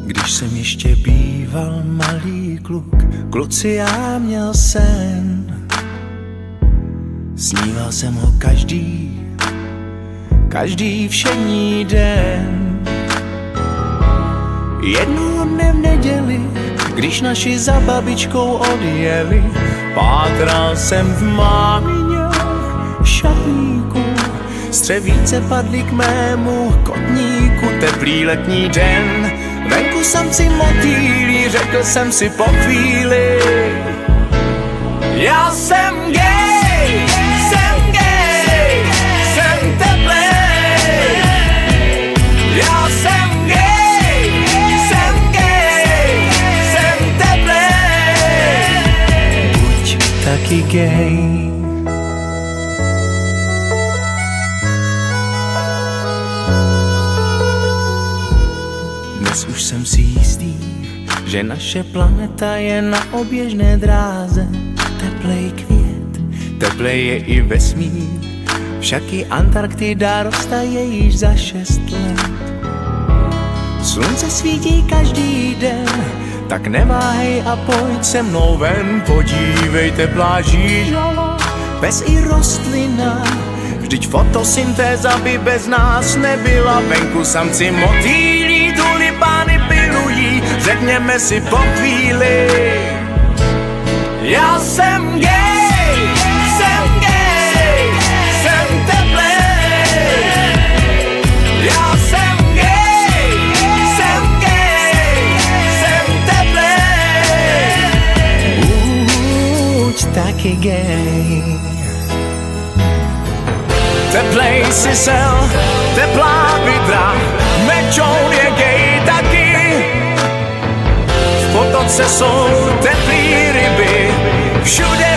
Když jsem ještě býval malý kluk, kluci, já měl sen. Sníval jsem ho každý všední den. Jednoho dne v neděli, když naši za babičkou odjeli, pátral jsem v mámině šatníku. Střevíce padly k mému kotníku, teplý letní den. Venku samci motýlí, řekl jsem si po chvíli: já jsem gay, jsem teplej. Já jsem gay, jsem teplej. Buď taky gay. Dnes už jsem si jistý, že naše planeta je na oběžné dráze. Teplej květ, teplej je i vesmír, však i Antarktida roztaje již za 6 let. Slunce svítí každý den, tak neváhej a pojď se mnou ven. Podívejte, pláží žala, pes i rostlina, vždyť fotosyntéza by bez nás nebyla. Venku samci motýlí, tulipány pilují, řekněme si po chvíli: já jsem gay, jsem teplej. Já jsem gay, jsem teplej. Buď taky gay. Teplej si sel, teplá vidra, mečoun je gay taky. V potoce jsou teplý ryby, všude